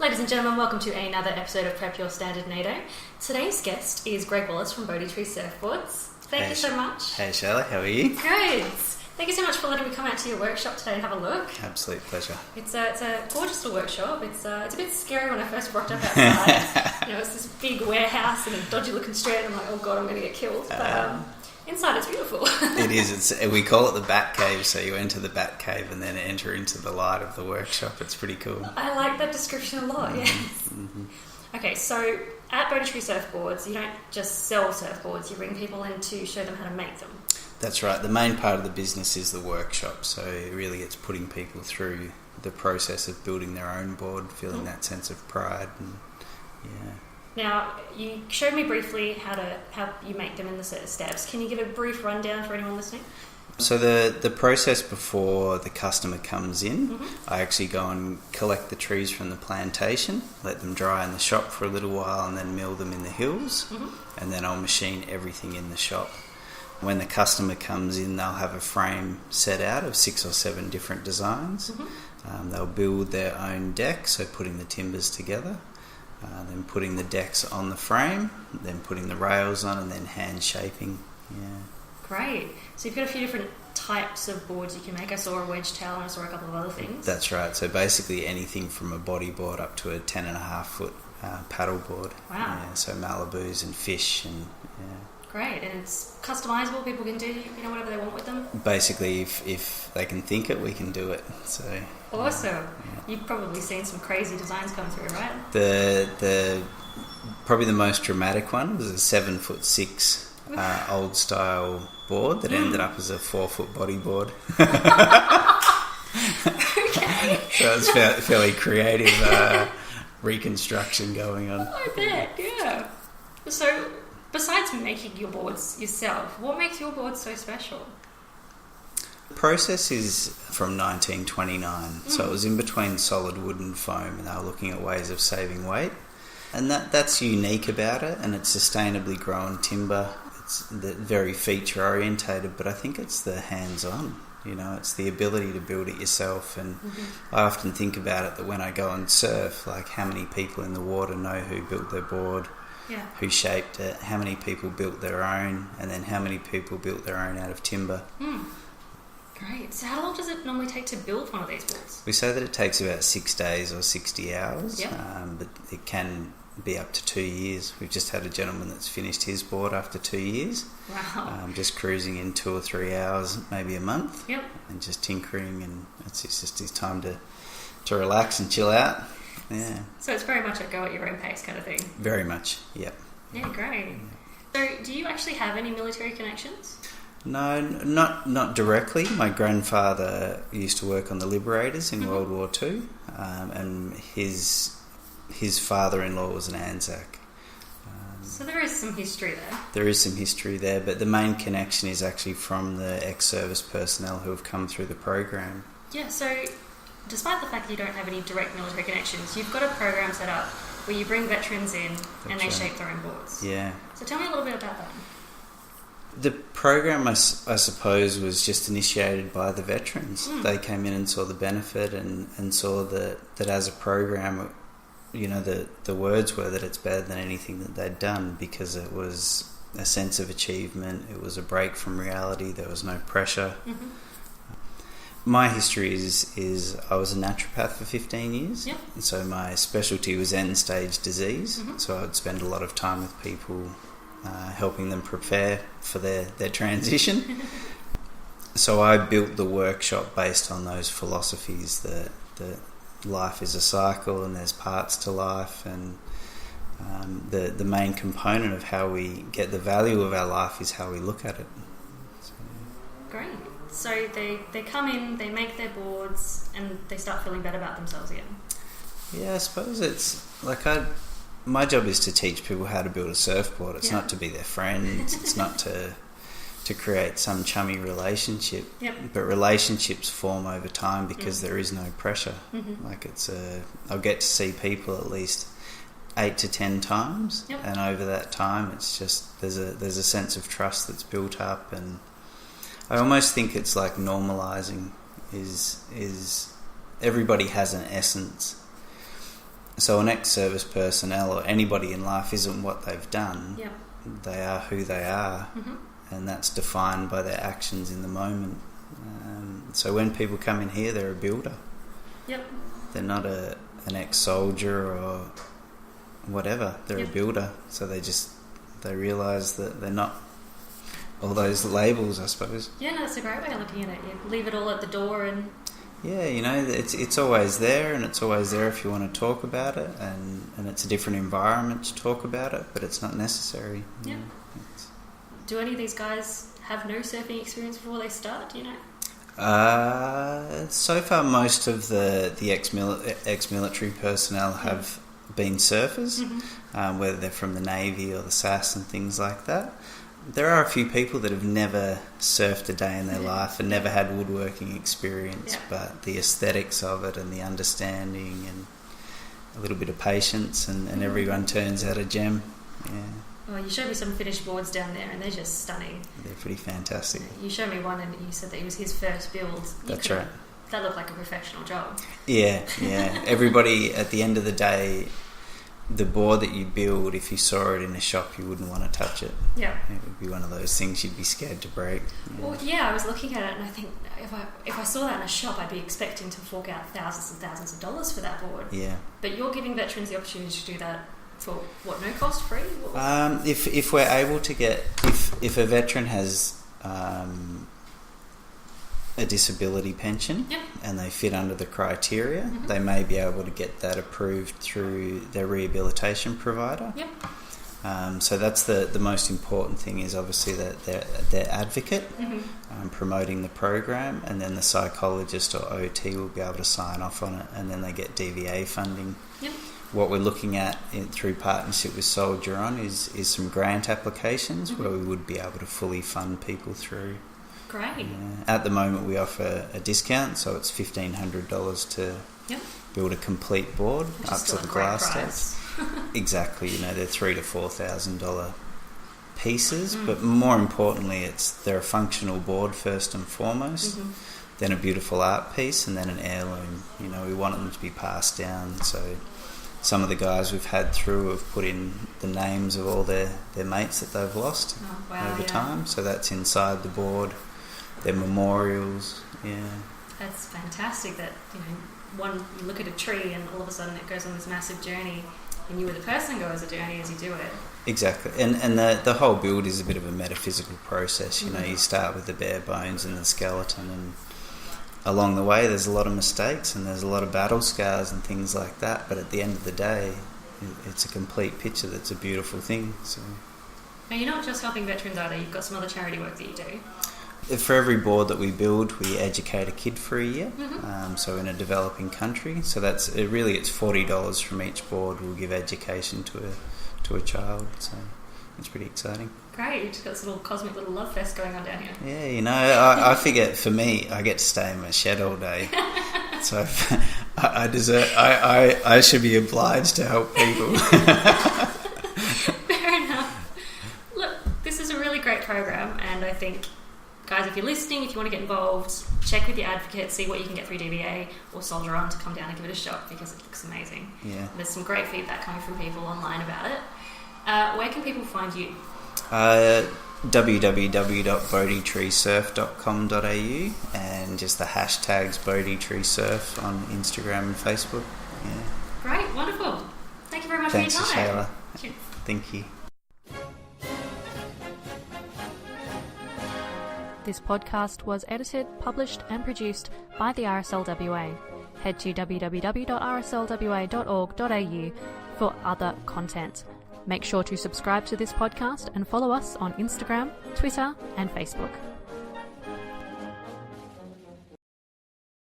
Ladies and gentlemen, welcome to another episode of Prep Your Standard NATO. Today's guest is Greg Wallace from Bodhi Tree Surfboards. Thank you so much. Hey Shirley, how are you? Good. Thank you so much for letting me come out to your workshop today and have a look. Absolute pleasure. It's a gorgeous little workshop. It's a bit scary when I first rocked up outside. It's this big warehouse and a dodgy looking street. I'm like, oh god, I'm going to get killed. But inside it's beautiful. It is. We call it the Bat Cave, so you enter the Bat Cave and then enter into the light of the workshop. It's pretty cool. I like that description a lot, yes. Mm-hmm. Okay, so at Bodhi Tree Surfboards, you don't just sell surfboards, you bring people in to show them how to make them. That's right. The main part of the business is the workshop, so really it's putting people through the process of building their own board, feeling that sense of pride. And Now, you showed me briefly how you make them in the certain steps. Can you give a brief rundown for anyone listening? So the process before the customer comes in, I actually go and collect the trees from the plantation, let them dry in the shop for a little while and then mill them in the hills, and then I'll machine everything in the shop. When the customer comes in, they'll have a frame set out of 6 or 7 different designs. They'll build their own deck, so putting the timbers together, then putting the decks on the frame, then putting the rails on, and then hand shaping. Great. So you've got a few different types of boards you can make. I saw a wedge tail and I saw a couple of other things. That's right. So basically anything from a bodyboard up to a 10.5 foot paddleboard. Wow. So Malibus and fish and Great, and it's customisable. People can do whatever they want with them. Basically, if they can think it, we can do it. So awesome. You've probably seen some crazy designs come through, right? The probably the most dramatic one was a 7'6" old style board that ended up as a 4-foot bodyboard. Okay. So it's fairly creative reconstruction going on. I bet, yeah. So, besides making your boards yourself, what makes your boards so special? The process is from 1929, so it was in between solid wood and foam, and they were looking at ways of saving weight. And that's unique about it, and it's sustainably grown timber. It's very feature orientated, but I think it's the hands-on. It's the ability to build it yourself, and I often think about it that when I go and surf, like how many people in the water know who built their board, who shaped it, how many people built their own, and then how many people built their own out of timber. Great. So how long does it normally take to build one of these boards? We say that it takes about 6 days or 60 hours, but it can be up to 2 years. We've just had a gentleman that's finished his board after 2 years. Wow. Just cruising in 2 or 3 hours, maybe a month, and just tinkering, and it's just his time to relax and chill out. Yeah. So it's very much a go at your own pace kind of thing. Very much, yep. Yeah, great. So do you actually have any military connections? No, not directly. My grandfather used to work on the Liberators in World War II, and his father-in-law was an Anzac. So there is some history there. There is some history there, but the main connection is actually from the ex-service personnel who have come through the program. Yeah, so despite the fact that you don't have any direct military connections, you've got a program set up where you bring veterans in and they shape their own boards. Yeah. So tell me a little bit about that. The program, I suppose, was just initiated by the veterans. They came in and saw the benefit and saw that as a program, the words were that it's better than anything that they'd done, because it was a sense of achievement, it was a break from reality, there was no pressure. My history is I was a naturopath for 15 years, and so my specialty was end-stage disease, so I'd spend a lot of time with people helping them prepare for their transition. So I built the workshop based on those philosophies that life is a cycle and there's parts to life, and the main component of how we get the value of our life is how we look at it. Great. So they come in, they make their boards, and they start feeling better about themselves again. Yeah, I suppose it's like my job is to teach people how to build a surfboard. It's not to be their friend. It's not to create some chummy relationship. But relationships form over time because there is no pressure. Like I'll get to see people at least 8 to 10 times, and over that time, it's just there's a sense of trust that's built up, and I almost think it's like normalizing is everybody has an essence. So an ex-service personnel or anybody in life isn't what they've done. Yep. They are who they are, and that's defined by their actions in the moment. So when people come in here, they're a builder. Yep. They're not an ex-soldier or whatever. They're a builder. So they realise that they're not all those labels, I suppose. Yeah, no, that's a great way of looking at it. You leave it all at the door and... Yeah, you know, it's always there, and it's always there if you want to talk about it, and it's a different environment to talk about it, but it's not necessary. Yeah. Do any of these guys have no surfing experience before they start, do you know? So far, most of the ex-military personnel have been surfers, whether they're from the Navy or the SAS and things like that. There are a few people that have never surfed a day in their life and never had woodworking experience, but the aesthetics of it and the understanding and a little bit of patience and everyone turns out a gem. Yeah. Well, you showed me some finished boards down there and they're just stunning. They're pretty fantastic. You showed me one and you said that it was his first build. That's right. That looked like a professional job. Yeah. Everybody, at the end of the day, the board that you build, if you saw it in a shop, you wouldn't want to touch it. Yeah. It would be one of those things you'd be scared to break. Yeah. Well, yeah, I was looking at it and I think if I saw that in a shop, I'd be expecting to fork out thousands and thousands of dollars for that board. Yeah. But you're giving veterans the opportunity to do that for, what, no cost, free? If we're able to get... If a veteran has... a disability pension and they fit under the criteria, they may be able to get that approved through their rehabilitation provider. So that's the most important thing, is obviously that their advocate promoting the program, and then the psychologist or OT will be able to sign off on it, and then they get DVA funding. What we're looking at through partnership with Soldier On is some grant applications where we would be able to fully fund people through. Great. At the moment, we offer a discount, so it's $1,500 to build a complete board up to the glass steps. Exactly. You know, they're $3,000 to $4,000 pieces, but more importantly, they're a functional board first and foremost, then a beautiful art piece, and then an heirloom. You know, we want them to be passed down. So some of the guys we've had through have put in the names of all their mates that they've lost over time. So that's inside the board. Their memorials, That's fantastic that, you look at a tree and all of a sudden it goes on this massive journey and you were the person goes a journey as you do it. Exactly. And the whole build is a bit of a metaphysical process. You know, you start with the bare bones and the skeleton, and along the way there's a lot of mistakes and there's a lot of battle scars and things like that, but at the end of the day it's a complete picture that's a beautiful thing. So now, you're not just helping veterans either, you've got some other charity work that you do. For every board that we build, we educate a kid for a year. So in a developing country, so it's $40 from each board. We'll give education to a child. So it's pretty exciting. Great, got this little cosmic little love fest going on down here. Yeah, you know, I figure for me, I get to stay in my shed all day, so I should be obliged to help people. Fair enough. Look, this is a really great program, and I think, guys, if you're listening, if you want to get involved, check with your advocate, see what you can get through DVA or Soldier On to come down and give it a shot, because it looks amazing. Yeah. There's some great feedback coming from people online about it. Where can people find you? www.bodhitreesurf.com.au, and just the hashtags Bodhi Tree Surf on Instagram and Facebook. Yeah. Great, wonderful. Thank you very much Thanks, for your time. Shayla. Cheers. Thank you. This podcast was edited, published and produced by the RSLWA. Head to www.rslwa.org.au for other content. Make sure to subscribe to this podcast and follow us on Instagram, Twitter and Facebook.